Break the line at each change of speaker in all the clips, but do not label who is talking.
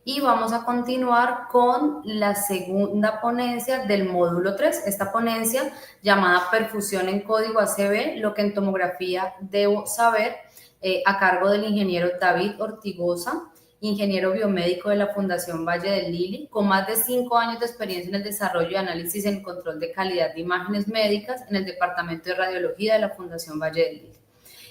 y vamos a continuar con la segunda ponencia del módulo 3. Esta ponencia llamada Perfusión en código ACB, lo que en tomografía debo saber, a cargo del ingeniero David Ortigosa, ingeniero biomédico de la Fundación Valle del Lili, con más de 5 años de experiencia en el desarrollo y análisis en control de calidad de imágenes médicas en el Departamento de Radiología de la Fundación Valle del Lili.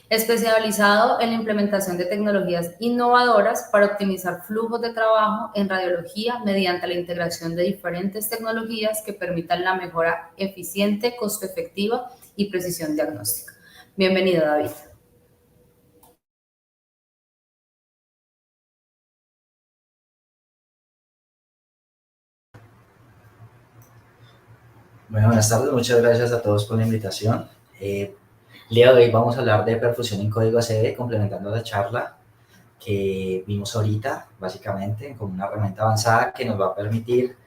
Especializado en la implementación de tecnologías innovadoras para optimizar flujos de trabajo en radiología mediante la integración de diferentes tecnologías que permitan la mejora eficiente, costo efectiva y precisión diagnóstica. Bienvenido, David.
Bueno, buenas tardes, muchas gracias a todos por la invitación. El día de hoy vamos a hablar de perfusión en código ACD, complementando la charla que vimos ahorita, básicamente, como una herramienta avanzada que nos va a permitir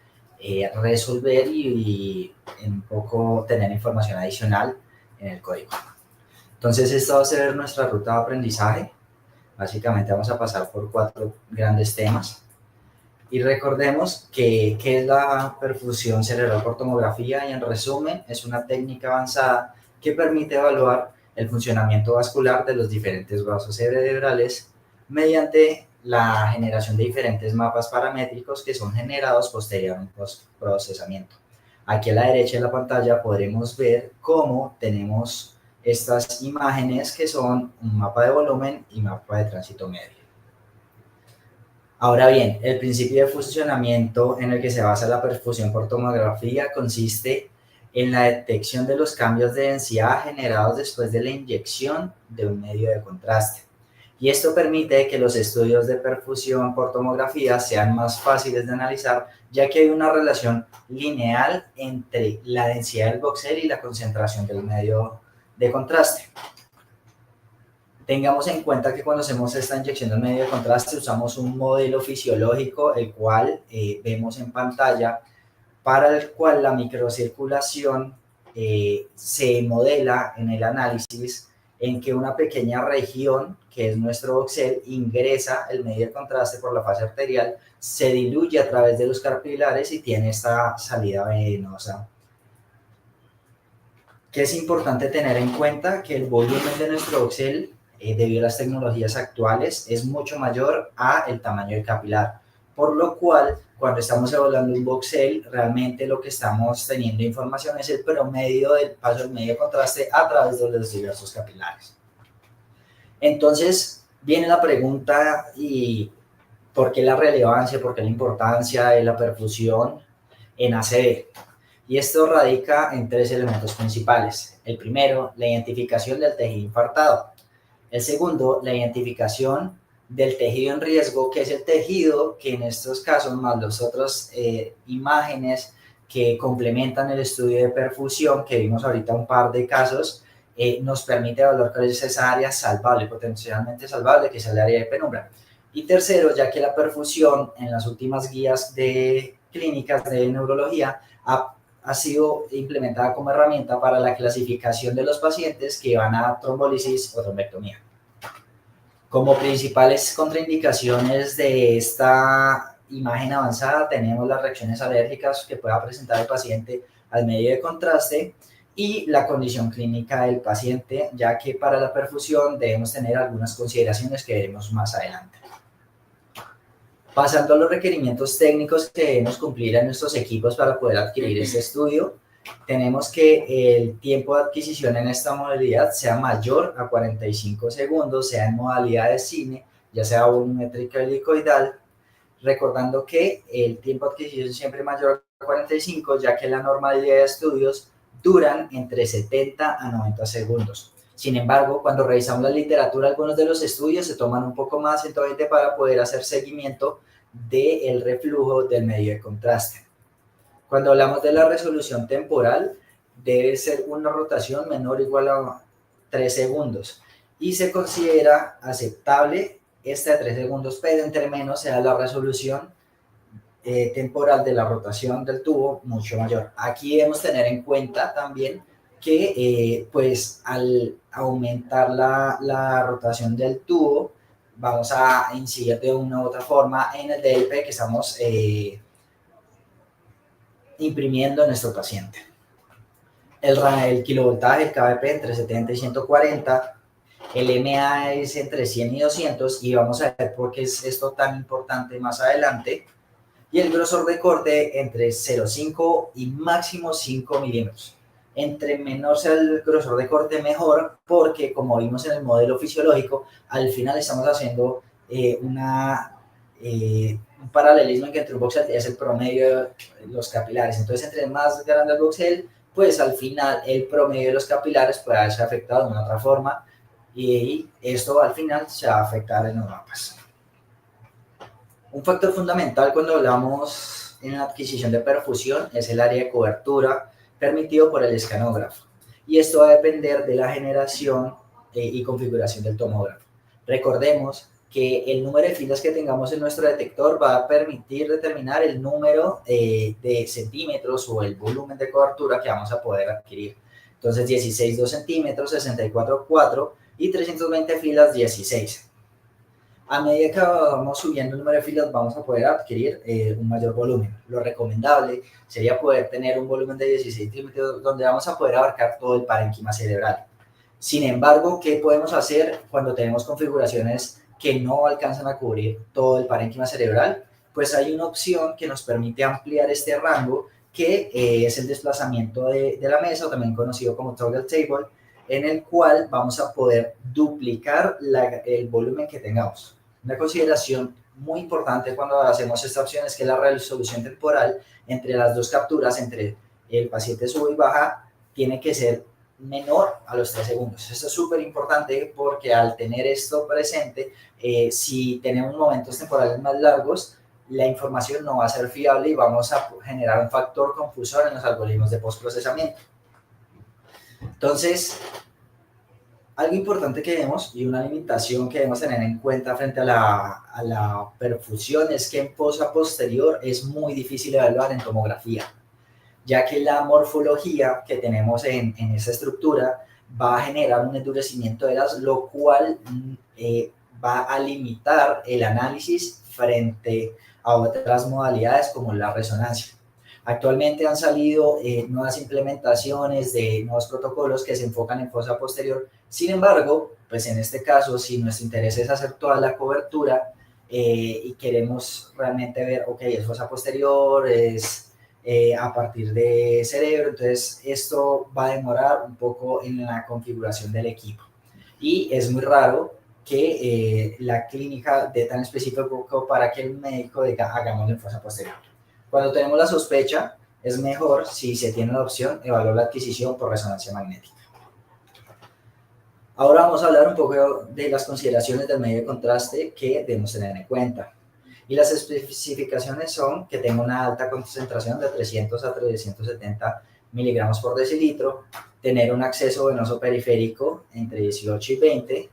resolver y un poco tener información adicional en el código. Entonces, esta va a ser nuestra ruta de aprendizaje. Básicamente vamos a pasar por 4 grandes temas. Y recordemos que ¿qué es la perfusión cerebral por tomografía? Y en resumen, es una técnica avanzada que permite evaluar el funcionamiento vascular de los diferentes vasos cerebrales mediante la generación de diferentes mapas paramétricos que son generados posterior a un procesamiento. Aquí a la derecha de la pantalla podremos ver cómo tenemos estas imágenes que son un mapa de volumen y mapa de tránsito medio. Ahora bien, el principio de funcionamiento en el que se basa la perfusión por tomografía consiste en la detección de los cambios de densidad generados después de la inyección de un medio de contraste. Y esto permite que los estudios de perfusión por tomografía sean más fáciles de analizar, ya que hay una relación lineal entre la densidad del voxel y la concentración del medio de contraste. Tengamos en cuenta que cuando hacemos esta inyección del medio de contraste usamos un modelo fisiológico, el cual vemos en pantalla, para el cual la microcirculación se modela en el análisis en que una pequeña región, que es nuestro voxel, ingresa el medio de contraste por la fase arterial, se diluye a través de los capilares y tiene esta salida venosa. Que es importante tener en cuenta que el volumen de nuestro voxel, debido a las tecnologías actuales, es mucho mayor a el tamaño del capilar, por lo cual cuando estamos evaluando un voxel, realmente lo que estamos teniendo información es el promedio del paso del medio de contraste a través de los diversos capilares. Entonces viene la pregunta, ¿y por qué la relevancia, por qué la importancia de la perfusión en ACV? Y esto radica en 3 elementos principales. El primero, la identificación del tejido infartado. El segundo, la identificación del tejido en riesgo, que es el tejido que en estos casos, más las otras imágenes que complementan el estudio de perfusión, que vimos ahorita un par de casos, nos permite evaluar cuál es esa área salvable, potencialmente salvable, que es el área de penumbra. Y tercero, ya que la perfusión en las últimas guías de clínicas de neurología ha sido implementada como herramienta para la clasificación de los pacientes que van a trombólisis o trombectomía. Como principales contraindicaciones de esta imagen avanzada tenemos las reacciones alérgicas que pueda presentar el paciente al medio de contraste y la condición clínica del paciente, ya que para la perfusión debemos tener algunas consideraciones que veremos más adelante. Pasando a los requerimientos técnicos que debemos cumplir en nuestros equipos para poder adquirir este estudio, tenemos que el tiempo de adquisición en esta modalidad sea mayor a 45 segundos, sea en modalidad de cine, ya sea volumétrica helicoidal, recordando que el tiempo de adquisición siempre es mayor a 45, ya que la normalidad de estudios duran entre 70 a 90 segundos. Sin embargo, cuando revisamos la literatura, algunos de los estudios se toman un poco más, 120, para poder hacer seguimiento del reflujo del medio de contraste. Cuando hablamos de la resolución temporal, debe ser una rotación menor o igual a 3 segundos y se considera aceptable esta de 3 segundos, pero entre menos sea la resolución temporal de la rotación del tubo mucho mayor. Aquí debemos tener en cuenta también que pues al aumentar la rotación del tubo, vamos a incidir de una u otra forma en el DLP que estamos imprimiendo en nuestro paciente. El kilovoltaje, el kVp entre 70 y 140, el MA es entre 100 y 200, y vamos a ver por qué es esto tan importante más adelante, y el grosor de corte entre 0,5 y máximo 5 milímetros. Entre menor sea el grosor de corte, mejor, porque como vimos en el modelo fisiológico, al final estamos haciendo un paralelismo en que entre un voxel es el promedio de los capilares. Entonces, entre más grande el voxel, pues al final el promedio de los capilares puede haberse afectado de una otra forma, y esto al final se va a afectar en los mapas. Un factor fundamental cuando hablamos en la adquisición de perfusión es el área de cobertura permitido por el escanógrafo, y esto va a depender de la generación y configuración del tomógrafo. Recordemos que el número de filas que tengamos en nuestro detector va a permitir determinar el número de centímetros o el volumen de cobertura que vamos a poder adquirir. Entonces 16 2 centímetros, 64 4 y 320 filas 16. A medida que vamos subiendo el número de filas, vamos a poder adquirir un mayor volumen. Lo recomendable sería poder tener un volumen de 16 centímetros donde vamos a poder abarcar todo el parénquima cerebral. Sin embargo, ¿qué podemos hacer cuando tenemos configuraciones que no alcanzan a cubrir todo el parénquima cerebral? Pues hay una opción que nos permite ampliar este rango, que es el desplazamiento de la mesa, también conocido como toggle table, en el cual vamos a poder duplicar el volumen que tengamos. Una consideración muy importante cuando hacemos esta opción es que la resolución temporal entre las dos capturas, entre el paciente sube y baja, tiene que ser menor a los 3 segundos. Esto es súper importante porque al tener esto presente, si tenemos momentos temporales más largos, la información no va a ser fiable y vamos a generar un factor confusor en los algoritmos de postprocesamiento. Entonces, algo importante que vemos y una limitación que debemos tener en cuenta frente a la perfusión es que en fosa posterior es muy difícil evaluar en tomografía, ya que la morfología que tenemos en esa estructura va a generar un endurecimiento de las, lo cual va a limitar el análisis frente a otras modalidades como la resonancia. Actualmente han salido nuevas implementaciones de nuevos protocolos que se enfocan en fosa posterior. Sin embargo, pues en este caso, si nuestro interés es hacer toda la cobertura y queremos realmente ver, ok, es fosa posterior, es a partir de cerebro, entonces esto va a demorar un poco en la configuración del equipo. Y es muy raro que la clínica dé tan específico para que el médico diga, hagámoslo en fosa posterior. Cuando tenemos la sospecha, es mejor, si se tiene la opción, evaluar la adquisición por resonancia magnética. Ahora vamos a hablar un poco de las consideraciones del medio de contraste que debemos tener en cuenta. Y las especificaciones son que tenga una alta concentración de 300 a 370 miligramos por decilitro, tener un acceso venoso periférico entre 18 y 20.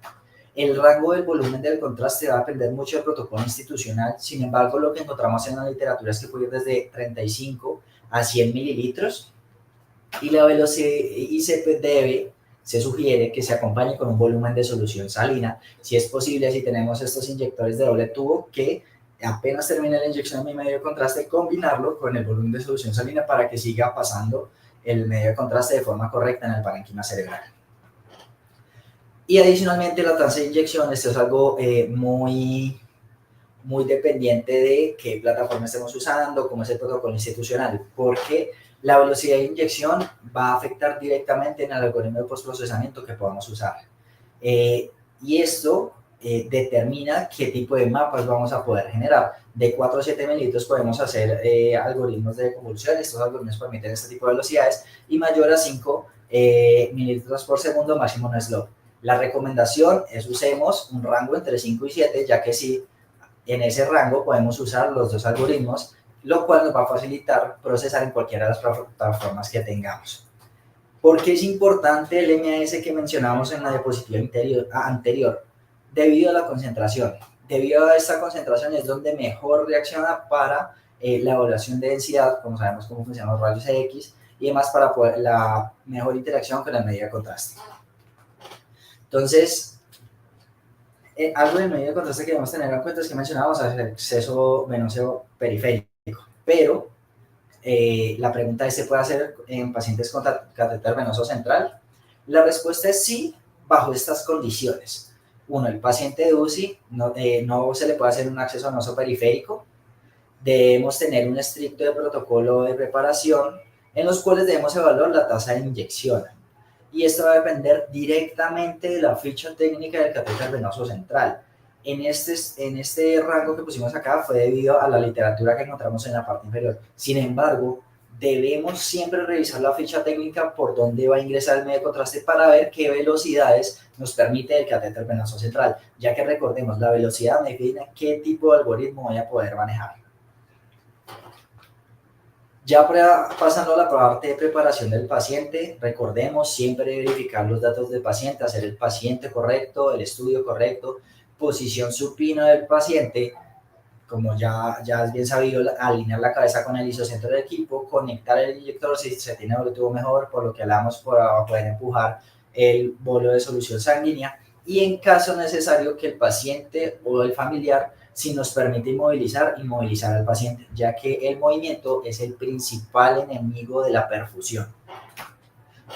El rango del volumen del contraste va a depender mucho del protocolo institucional. Sin embargo, lo que encontramos en la literatura es que puede ir desde 35 a 100 mililitros, y la velocidad se sugiere que se acompañe con un volumen de solución salina. Si es posible, si tenemos estos inyectores de doble tubo, que apenas termine la inyección de mi medio de contraste, combinarlo con el volumen de solución salina para que siga pasando el medio de contraste de forma correcta en el parénquima cerebral. Y adicionalmente la tasa de inyección, esto es algo muy dependiente de qué plataforma estemos usando, cómo es el protocolo institucional, porque la velocidad de inyección va a afectar directamente en el algoritmo de postprocesamiento que podamos usar. Y esto determina qué tipo de mapas vamos a poder generar. De 4 a 7 mililitros podemos hacer algoritmos de convolución. Estos algoritmos permiten este tipo de velocidades, y mayor a 5 mililitros por segundo máximo no slope. La recomendación es usemos un rango entre 5 y 7, ya que si en ese rango podemos usar los dos algoritmos, lo cual nos va a facilitar procesar en cualquiera de las plataformas que tengamos. ¿Por qué es importante el MAS que mencionamos en la diapositiva anterior? Debido a la concentración. Debido a esta concentración es donde mejor reacciona para la evaluación de densidad, como sabemos cómo funcionan los rayos X, y además para poder, la mejor interacción con la medida de contraste. Entonces, Algo del medio de contraste que debemos tener en cuenta es que mencionábamos el acceso venoso periférico, pero la pregunta es, ¿se puede hacer en pacientes con catéter venoso central? La respuesta es sí, bajo estas condiciones. Uno, el paciente de UCI no se le puede hacer un acceso venoso periférico. Debemos tener un estricto protocolo de preparación en los cuales debemos evaluar la tasa de inyección. Y esto va a depender directamente de la ficha técnica del catéter venoso central. En este rango que pusimos acá fue debido a la literatura que encontramos en la parte inferior. Sin embargo, debemos siempre revisar la ficha técnica por dónde va a ingresar el medio de contraste para ver qué velocidades nos permite el catéter venoso central, ya que recordemos, la velocidad me define qué tipo de algoritmo voy a poder manejar. Ya pasando a la parte de preparación del paciente, recordemos siempre verificar los datos del paciente, hacer el paciente correcto, el estudio correcto, posición supina del paciente, como ya es bien sabido, alinear la cabeza con el isocentro del equipo, conectar el inyector si se tiene Bluetooth mejor, por lo que hablamos, para poder empujar el bolo de solución sanguínea, y en caso necesario que el paciente o el familiar, si nos permite inmovilizar al paciente, ya que el movimiento es el principal enemigo de la perfusión.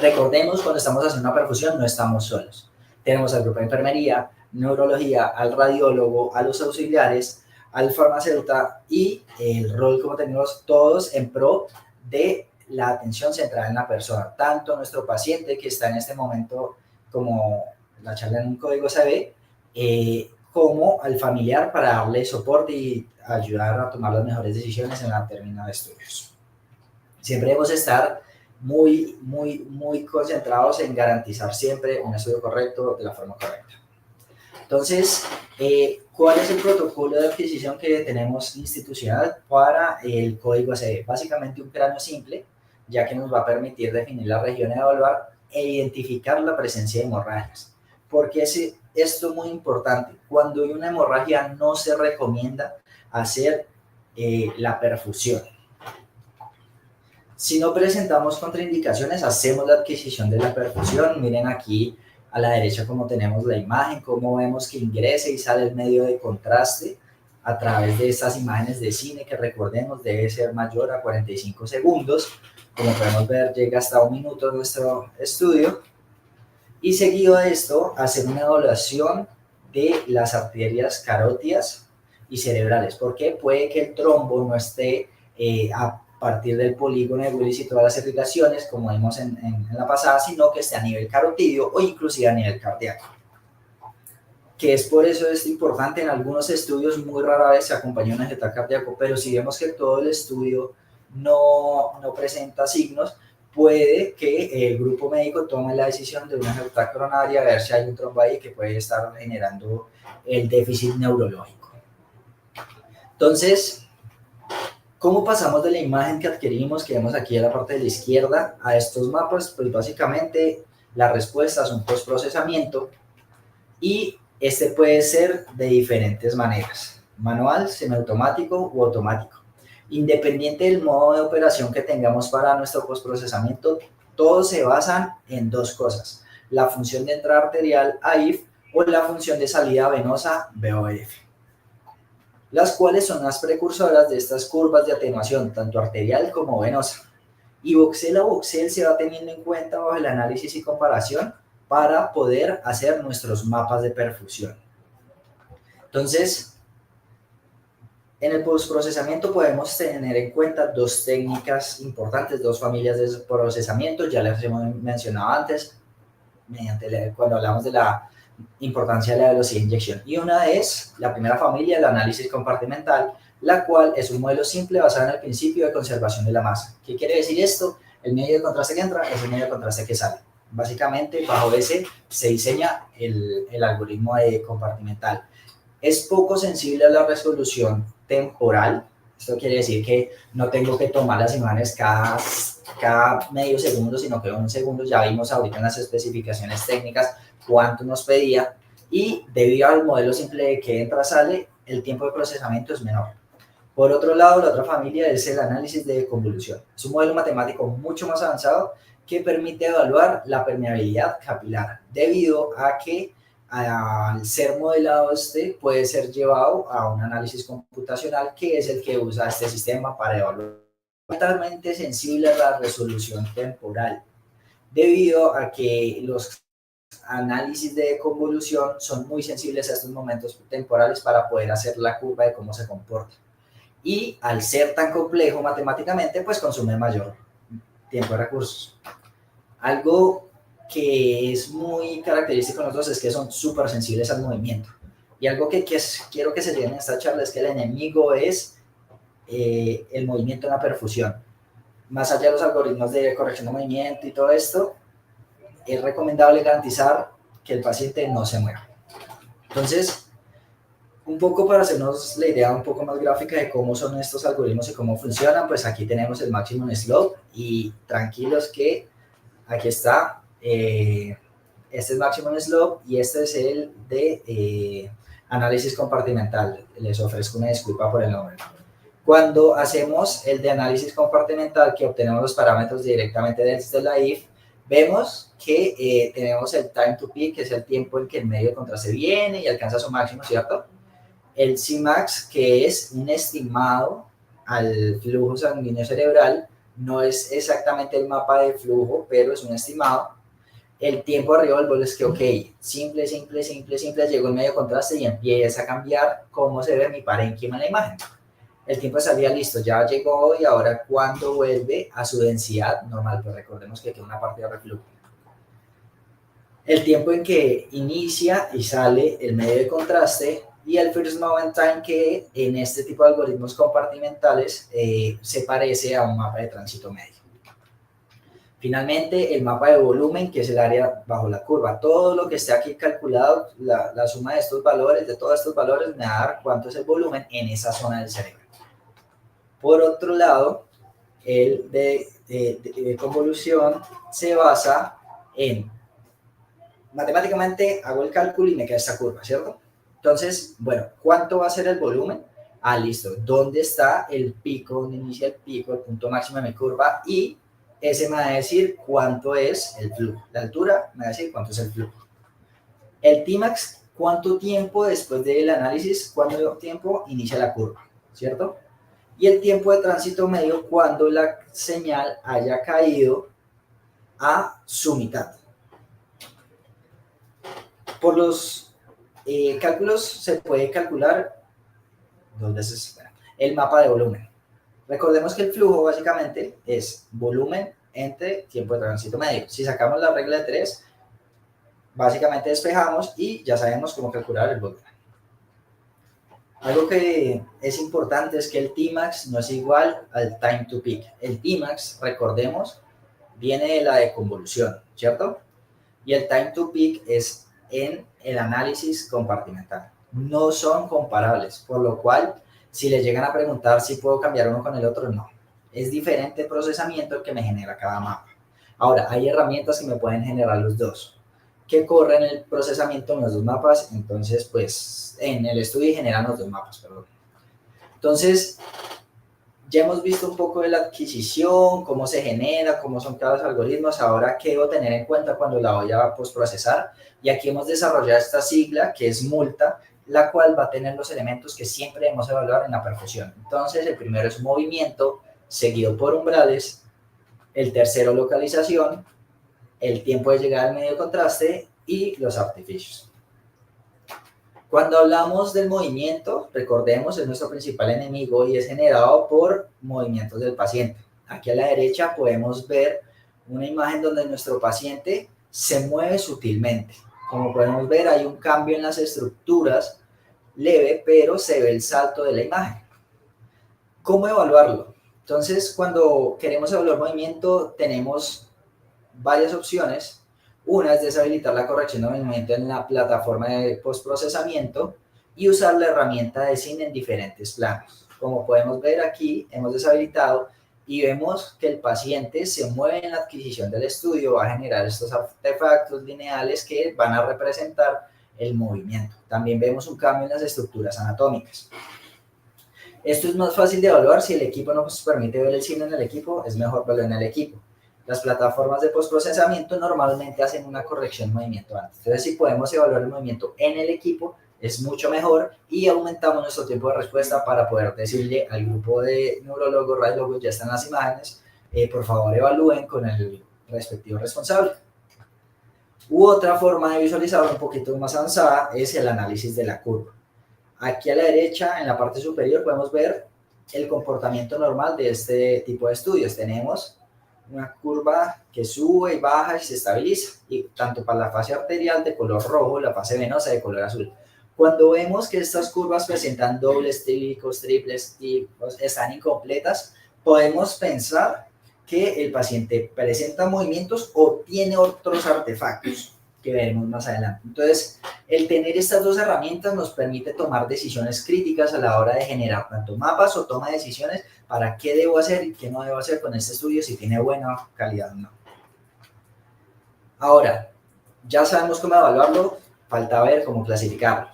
Recordemos, cuando estamos haciendo una perfusión no estamos solos. Tenemos al grupo de enfermería, neurología, al radiólogo, a los auxiliares, al farmacéutico y el rol como tenemos todos en pro de la atención centrada en la persona, tanto nuestro paciente que está en este momento como la charla en un código CB, como al familiar para darle soporte y ayudar a tomar las mejores decisiones en la terminal de estudios. Siempre debemos estar muy concentrados en garantizar siempre un estudio correcto de la forma correcta. Entonces, ¿cuál es el protocolo de adquisición que tenemos institucional para el código ACB? Básicamente un cráneo simple, ya que nos va a permitir definir la región a evaluar e identificar la presencia de hemorragias. Porque esto es muy importante. Cuando hay una hemorragia no se recomienda hacer la perfusión. Si no presentamos contraindicaciones, hacemos la adquisición de la perfusión. Miren aquí a la derecha como tenemos la imagen, cómo vemos que ingresa y sale el medio de contraste a través de estas imágenes de cine que recordemos debe ser mayor a 45 segundos. Como podemos ver, llega hasta 1 minuto nuestro estudio. Y seguido de esto, hacer una evaluación de las arterias carótidas y cerebrales, porque puede que el trombo no esté a partir del polígono de Willis y todas las irrigaciones, como vimos en la pasada, sino que esté a nivel carotidio o inclusive a nivel cardíaco. Que es por eso es importante, en algunos estudios muy rara vez se acompaña un ejetal cardíaco, pero si vemos que todo el estudio no presenta signos, puede que el grupo médico tome la decisión de una ejecutar coronaria, a ver si hay un trombo ahí que puede estar generando el déficit neurológico. Entonces, ¿cómo pasamos de la imagen que adquirimos, que vemos aquí en la parte de la izquierda, a estos mapas? Pues básicamente la respuesta es un postprocesamiento y este puede ser de diferentes maneras, manual, semiautomático u automático. Independiente del modo de operación que tengamos para nuestro postprocesamiento, todos se basan en 2 cosas: la función de entrada arterial AIF o la función de salida venosa VOF, las cuales son las precursoras de estas curvas de atenuación, tanto arterial como venosa. Y voxel a voxel se va teniendo en cuenta bajo el análisis y comparación para poder hacer nuestros mapas de perfusión. Entonces, en el postprocesamiento podemos tener en cuenta 2 técnicas importantes, 2 familias de procesamiento, ya las hemos mencionado antes, cuando hablamos de la importancia de la velocidad de inyección. Y una es la primera familia, el análisis compartimental, la cual es un modelo simple basado en el principio de conservación de la masa. ¿Qué quiere decir esto? El medio de contraste que entra es el medio de contraste que sale. Básicamente, bajo ese se diseña el algoritmo de compartimental. Es poco sensible a la resolución temporal. Esto quiere decir que no tengo que tomar las imágenes cada medio segundo, sino que en 1 segundo. Ya vimos ahorita en las especificaciones técnicas cuánto nos pedía, y debido al modelo simple de que entra, sale, el tiempo de procesamiento es menor. Por otro lado, la otra familia es el análisis de convolución. Es un modelo matemático mucho más avanzado que permite evaluar la permeabilidad capilar, debido a que al ser modelado puede ser llevado a un análisis computacional que es el que usa este sistema para evaluar. Totalmente sensible a la resolución temporal, debido a que los análisis de convolución son muy sensibles a estos momentos temporales para poder hacer la curva de cómo se comporta. Y al ser tan complejo matemáticamente, pues consume mayor tiempo y recursos. Algo que es muy característico de nosotros es que son súper sensibles al movimiento. Y algo que quiero que se lleven en esta charla es que el enemigo es el movimiento en la perfusión. Más allá de los algoritmos de corrección de movimiento y todo esto, es recomendable garantizar que el paciente no se mueva. Entonces, un poco para hacernos la idea un poco más gráfica de cómo son estos algoritmos y cómo funcionan, pues aquí tenemos el maximum slope y tranquilos que aquí está, este es maximum slope y este es el de análisis compartimental. Les ofrezco una disculpa por el nombre. Cuando hacemos el de análisis compartimental, que obtenemos los parámetros directamente desde la if, vemos que tenemos el time to peak, que es el tiempo en que el medio de contraste viene y alcanza su máximo, ¿cierto? El Cmax, que es un estimado al flujo sanguíneo cerebral, no es exactamente el mapa de flujo, pero es un estimado. El tiempo arriba del bolo es que, ok, simple, llegó el medio de contraste y empieza a cambiar cómo se ve mi parénquima en la imagen. El tiempo de salida listo, ya llegó y ahora cuando vuelve a su densidad normal, pues recordemos que queda una parte de reflujo. El tiempo en que inicia y sale el medio de contraste y el first moment time, que en este tipo de algoritmos compartimentales se parece a un mapa de tránsito medio. Finalmente, el mapa de volumen, que es el área bajo la curva. Todo lo que esté aquí calculado, la suma de estos valores, de todos estos valores, me va a dar cuánto es el volumen en esa zona del cerebro. Por otro lado, el de convolución se basa en, matemáticamente hago el cálculo y me queda esta curva, ¿cierto? Entonces, bueno, ¿cuánto va a ser el volumen? Ah, listo. ¿Dónde está el pico? ¿Dónde inicia el pico, el punto máximo de mi curva? Y ese me va a decir cuánto es el flujo. La altura me va a decir cuánto es el flujo. El Tmax, ¿cuánto tiempo después del análisis, cuánto tiempo inicia la curva? ¿Cierto? Y el tiempo de tránsito medio cuando la señal haya caído a su mitad. Por los cálculos se puede calcular dos veces el mapa de volumen. Recordemos que el flujo básicamente es volumen entre tiempo de tránsito medio. Si sacamos la regla de 3, básicamente despejamos y ya sabemos cómo calcular el volumen. Algo que es importante es que el Tmax no es igual al time to peak. El Tmax, recordemos, viene de la de convolución, ¿cierto? Y el time to peak es en el análisis compartimental. No son comparables, por lo cual, si le llegan a preguntar si puedo cambiar uno con el otro, no. Es diferente el procesamiento el que me genera cada mapa. Ahora, hay herramientas que me pueden generar los dos, que corren el procesamiento en los dos mapas, entonces, pues, en el estudio generan los dos mapas, perdón. Entonces, ya hemos visto un poco de la adquisición, cómo se genera, cómo son cada algoritmos. Ahora, ¿qué debo tener en cuenta cuando la voy a postprocesar? Y aquí hemos desarrollado esta sigla que es multa, la cual va a tener los elementos que siempre debemos evaluar en la perfusión. Entonces, el primero es movimiento, seguido por umbrales. El tercero, localización. El tiempo de llegada al medio de contraste y los artificios. Cuando hablamos del movimiento, recordemos, es nuestro principal enemigo y es generado por movimientos del paciente. Aquí a la derecha podemos ver una imagen donde nuestro paciente se mueve sutilmente. Como podemos ver, hay un cambio en las estructuras leve, pero se ve el salto de la imagen. ¿Cómo evaluarlo? Entonces, cuando queremos evaluar movimiento, tenemos varias opciones. Una es deshabilitar la corrección de movimiento en la plataforma de postprocesamiento y usar la herramienta de cine en diferentes planos. Como podemos ver aquí, hemos deshabilitado y vemos que el paciente se mueve en la adquisición del estudio, va a generar estos artefactos lineales que van a representar el movimiento. También vemos un cambio en las estructuras anatómicas. Esto es más fácil de evaluar si el equipo nos permite ver el cine en el equipo, es mejor verlo en el equipo. Las plataformas de postprocesamiento normalmente hacen una corrección de movimiento antes. Entonces, si podemos evaluar el movimiento en el equipo, es mucho mejor y aumentamos nuestro tiempo de respuesta para poder decirle al grupo de neurólogos, radiólogos, ya están las imágenes, por favor evalúen con el respectivo responsable. Otra forma de visualizarlo un poquito más avanzada es el análisis de la curva. Aquí a la derecha, en la parte superior, podemos ver el comportamiento normal de este tipo de estudios. Tenemos una curva que sube y baja y se estabiliza, y tanto para la fase arterial de color rojo, la fase venosa de color azul. Cuando vemos que estas curvas presentan dobles, tríplicos, triples y están incompletas, podemos pensar que el paciente presenta movimientos o tiene otros artefactos que veremos más adelante. Entonces, el tener estas dos herramientas nos permite tomar decisiones críticas a la hora de generar tanto mapas o toma de decisiones para qué debo hacer y qué no debo hacer con este estudio, si tiene buena calidad o no. Ahora, ya sabemos cómo evaluarlo, falta ver cómo clasificarlo.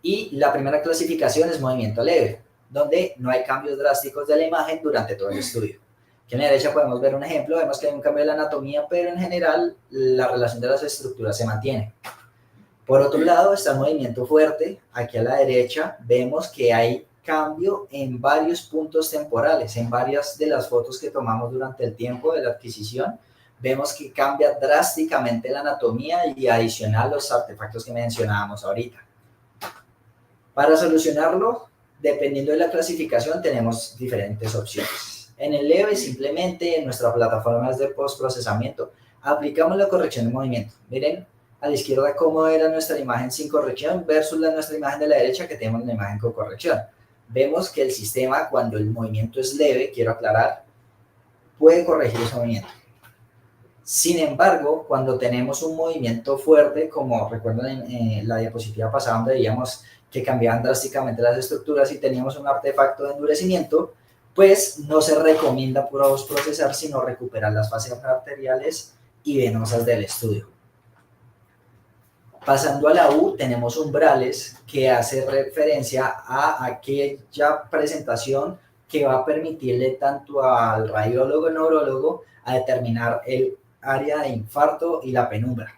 Y la primera clasificación es movimiento leve, donde no hay cambios drásticos de la imagen durante todo el estudio. Aquí en la derecha podemos ver un ejemplo, vemos que hay un cambio de la anatomía, pero en general la relación de las estructuras se mantiene. Por otro lado está el movimiento fuerte, aquí a la derecha vemos que hay cambio en varios puntos temporales, en varias de las fotos que tomamos durante el tiempo de la adquisición, vemos que cambia drásticamente la anatomía y adicional los artefactos que mencionábamos ahorita. Para solucionarlo, dependiendo de la clasificación, tenemos diferentes opciones. En el leve, simplemente en nuestra plataforma de postprocesamiento, aplicamos la corrección de movimiento. Miren a la izquierda cómo era nuestra imagen sin corrección versus nuestra imagen de la derecha que tenemos la imagen con corrección. Vemos que el sistema, cuando el movimiento es leve, quiero aclarar, puede corregir ese movimiento. Sin embargo, cuando tenemos un movimiento fuerte, como recuerdan en la diapositiva pasada donde veíamos que cambiaban drásticamente las estructuras y teníamos un artefacto de endurecimiento, pues no se recomienda procesar, sino recuperar las fases arteriales y venosas del estudio. Pasando a la U, tenemos umbrales que hace referencia a aquella presentación que va a permitirle tanto al radiólogo y neurólogo a determinar el área de infarto y la penumbra.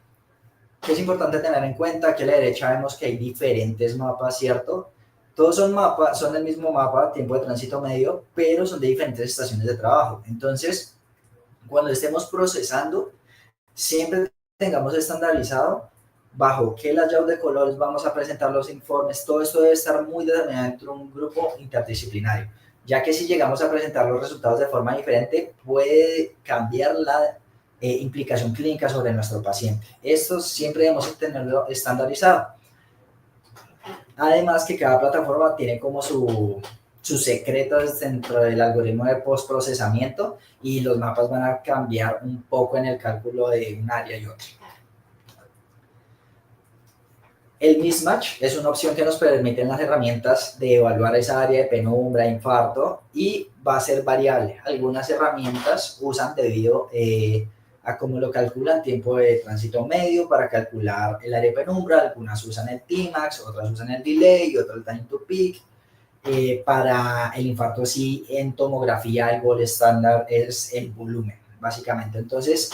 Es importante tener en cuenta que a la derecha vemos que hay diferentes mapas, ¿cierto? Todos son mapas, son el mismo mapa, tiempo de tránsito medio, pero son de diferentes estaciones de trabajo. Entonces, cuando estemos procesando, siempre tengamos estandarizado bajo qué layout de colores vamos a presentar los informes. Todo esto debe estar muy determinado dentro de un grupo interdisciplinario, ya que si llegamos a presentar los resultados de forma diferente, puede cambiar la implicación clínica sobre nuestro paciente. Esto siempre debemos tenerlo estandarizado. Además que cada plataforma tiene como sus secretos dentro del algoritmo de postprocesamiento y los mapas van a cambiar un poco en el cálculo de un área y otra. El mismatch es una opción que nos permiten las herramientas de evaluar esa área de penumbra, infarto, y va a ser variable. Algunas herramientas usan debido a cómo lo calculan tiempo de tránsito medio para calcular el área de penumbra, algunas usan el Tmax, otras usan el delay, otras el time to peak. Para el infarto sí, en tomografía el gold estándar es el volumen, básicamente. Entonces,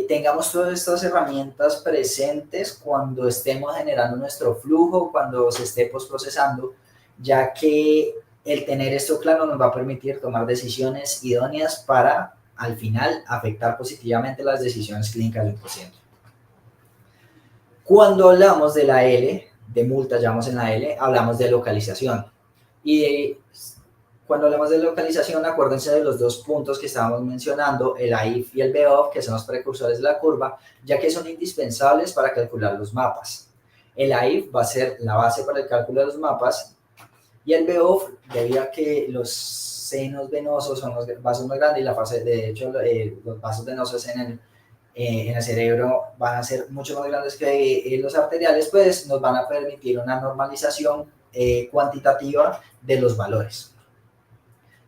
tengamos todas estas herramientas presentes cuando estemos generando nuestro flujo, cuando se esté postprocesando, ya que el tener esto claro nos va a permitir tomar decisiones idóneas para, al final, afectar positivamente las decisiones clínicas del paciente. Cuando hablamos de la L, de multa, llamamos en la L, hablamos de localización. Y cuando hablamos de localización, acuérdense de los dos puntos que estábamos mencionando, el AIF y el BOF, que son los precursores de la curva, ya que son indispensables para calcular los mapas. El AIF va a ser la base para el cálculo de los mapas, y el BOF, debido a que los senos venosos son los vasos más grandes, y la fase, de hecho, los vasos venosos en el cerebro van a ser mucho más grandes que los arteriales, pues nos van a permitir una normalización cuantitativa de los valores.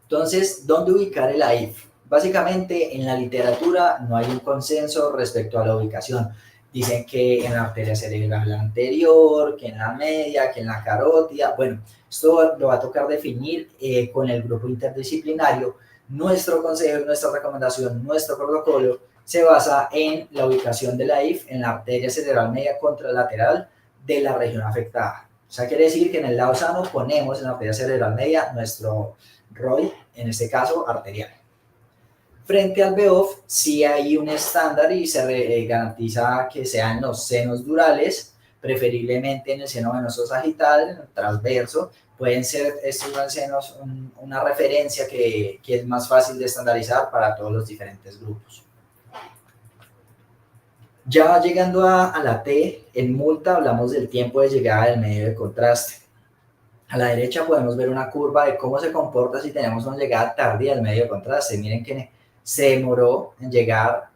Entonces, ¿dónde ubicar el AIF? Básicamente, en la literatura no hay un consenso respecto a la ubicación. Dicen que en la arteria cerebral anterior, que en la media, que en la carótida. Bueno, esto lo va a tocar definir con el grupo interdisciplinario. Nuestro consejo, nuestra recomendación, nuestro protocolo se basa en la ubicación de la IF en la arteria cerebral media contralateral de la región afectada. O sea, quiere decir que en el lado sano ponemos en la arteria cerebral media nuestro ROI, en este caso arterial. Frente al BEOF, sí hay un estándar y se garantiza que sean los senos durales, preferiblemente en el seno venoso sagital, en el transverso. Pueden ser estos senos una referencia que es más fácil de estandarizar para todos los diferentes grupos. Ya llegando a la T, en multa hablamos del tiempo de llegada del medio de contraste. A la derecha podemos ver una curva de cómo se comporta si tenemos una llegada tardía del medio de contraste. Miren que se demoró en llegar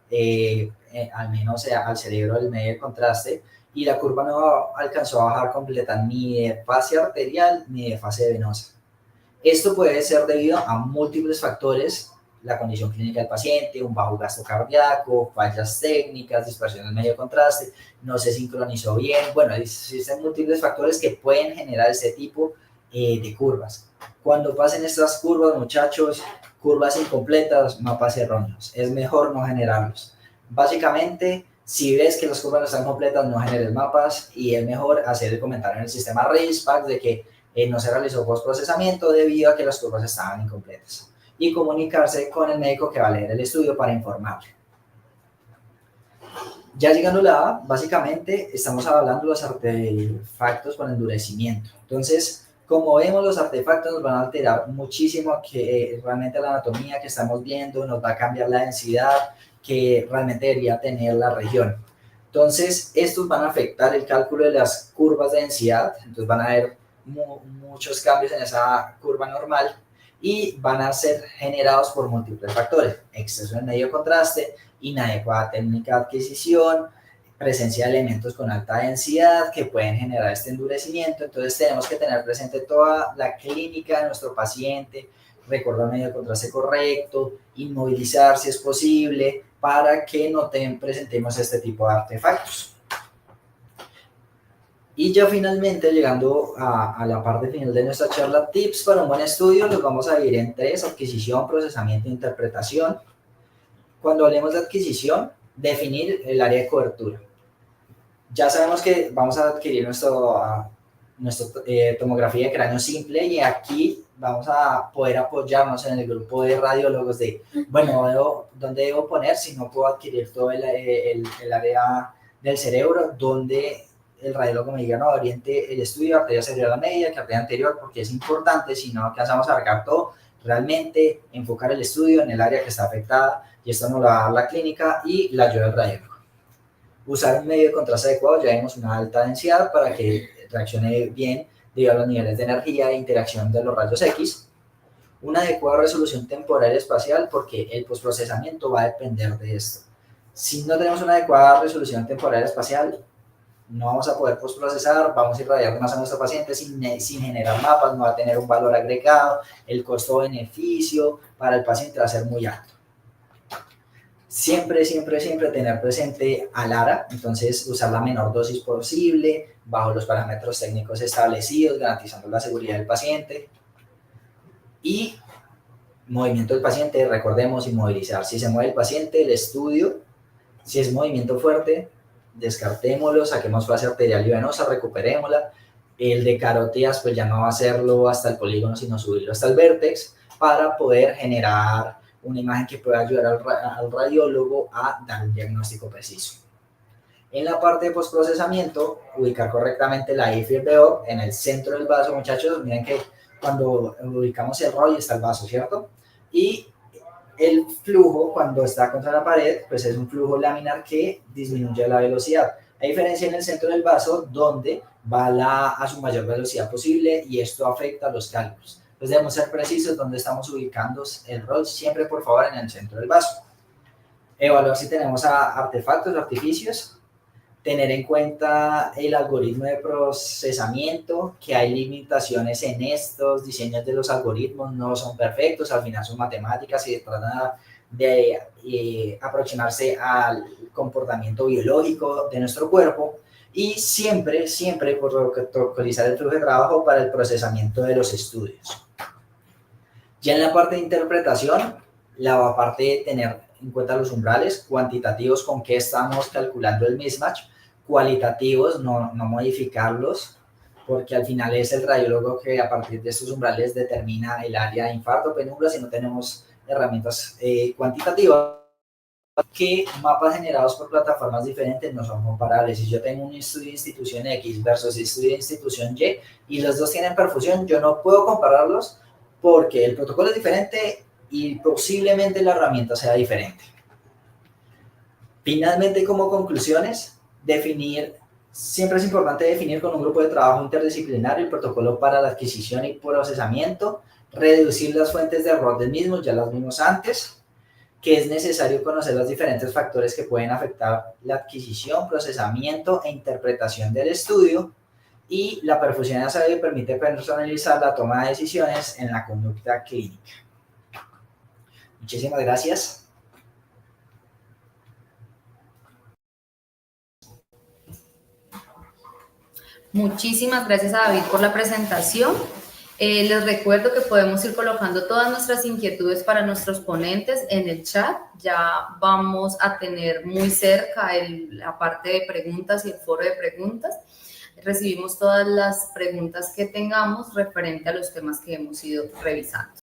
al menos al cerebro del medio de contraste y la curva no alcanzó a bajar completa ni de fase arterial ni de fase venosa. Esto puede ser debido a múltiples factores: la condición clínica del paciente, un bajo gasto cardíaco, fallas técnicas, dispersión del medio de contraste, no se sincronizó bien. Bueno, existen múltiples factores que pueden generar este tipo de curvas. Cuando pasen estas curvas, muchachos, curvas incompletas, mapas erróneos, es mejor no generarlos. Básicamente, si ves que las curvas no están completas, no generes mapas y es mejor hacer el comentario en el sistema RACEPAC de que no se realizó postprocesamiento debido a que las curvas estaban incompletas y comunicarse con el médico que va a leer el estudio para informarle. Ya llegando a la A, básicamente estamos hablando de los artefactos con endurecimiento. Entonces, como vemos, los artefactos nos van a alterar muchísimo que realmente la anatomía que estamos viendo, nos va a cambiar la densidad que realmente debería tener la región. Entonces, estos van a afectar el cálculo de las curvas de densidad, entonces van a haber muchos cambios en esa curva normal y van a ser generados por múltiples factores: exceso de medio contraste, inadecuada técnica de adquisición, presencia de elementos con alta densidad que pueden generar este endurecimiento. Entonces tenemos que tener presente toda la clínica de nuestro paciente, recordar medio de contraste correcto, inmovilizar si es posible para que no presentemos este tipo de artefactos. Y ya finalmente, llegando a la parte final de nuestra charla, tips para un buen estudio, los vamos a dividir en 3: adquisición, procesamiento e interpretación. Cuando hablemos de adquisición, definir el área de cobertura. Ya sabemos que vamos a adquirir nuestra tomografía de cráneo simple y aquí vamos a poder apoyarnos en el grupo de radiólogos de, bueno, ¿dónde debo poner si no puedo adquirir todo el área del cerebro? Donde el radiólogo me diga, no, oriente el estudio arteria cerebral media, que arteria anterior, porque es importante, si no alcanzamos a abarcar todo, realmente enfocar el estudio en el área que está afectada, y esto nos lo va a dar la clínica y la ayuda del radiólogo. Usar un medio de contraste adecuado, ya vemos una alta densidad para que reaccione bien debido a los niveles de energía e interacción de los rayos X. Una adecuada resolución temporal y espacial, porque el postprocesamiento va a depender de esto. Si no tenemos una adecuada resolución temporal y espacial, no vamos a poder postprocesar, vamos a irradiar más a nuestro paciente sin generar mapas, no va a tener un valor agregado, el costo-beneficio para el paciente va a ser muy alto. Siempre tener presente al ARA, entonces usar la menor dosis posible, bajo los parámetros técnicos establecidos, garantizando la seguridad del paciente. Y movimiento del paciente, recordemos, inmovilizar. Si se mueve el paciente, el estudio, si es movimiento fuerte, descartémoslo, saquemos fase arterial y venosa, recuperémosla. El de carótidas, pues ya no va a hacerlo hasta el polígono, sino subirlo hasta el vértex para poder generar una imagen que pueda ayudar al radiólogo a dar un diagnóstico preciso. En la parte de postprocesamiento, ubicar correctamente la IF y el BO en el centro del vaso, muchachos. Miren que cuando ubicamos el ROI está el vaso, ¿cierto? Y el flujo, cuando está contra la pared, pues es un flujo laminar que disminuye la velocidad. A diferencia en el centro del vaso, donde va a su mayor velocidad posible, y esto afecta a los cálculos. Entonces debemos ser precisos donde estamos ubicando el ROI, siempre por favor en el centro del vaso. Evaluar si tenemos artefactos o artificios. tener en cuenta el algoritmo de procesamiento, que hay limitaciones en estos diseños de los algoritmos, no son perfectos, al final son matemáticas y tratan de aproximarse al comportamiento biológico de nuestro cuerpo, y siempre protocolizar el flujo de trabajo para el procesamiento de los estudios. Ya en la parte de interpretación, la parte de tener en cuenta los umbrales cuantitativos con que estamos calculando el mismatch, cualitativos, no modificarlos, porque al final es el radiólogo que a partir de estos umbrales determina el área de infarto o penumbra si no tenemos herramientas cuantitativas, que mapas generados por plataformas diferentes no son comparables. Si yo tengo un estudio de institución X versus estudio de institución Y y los dos tienen perfusión, yo no puedo compararlos porque el protocolo es diferente y posiblemente la herramienta sea diferente. Finalmente, como conclusiones, siempre es importante definir con un grupo de trabajo interdisciplinario el protocolo para la adquisición y procesamiento, reducir las fuentes de error del mismo, ya las vimos antes, que es necesario conocer los diferentes factores que pueden afectar la adquisición, procesamiento e interpretación del estudio, y la perfusión ACV permite personalizar la toma de decisiones en la conducta clínica. Muchísimas gracias.
Muchísimas gracias a David por la presentación. Les recuerdo que podemos ir colocando todas nuestras inquietudes para nuestros ponentes en el chat. Ya vamos a tener muy cerca la parte de preguntas y el foro de preguntas. Recibimos todas las preguntas que tengamos referente a los temas que hemos ido revisando.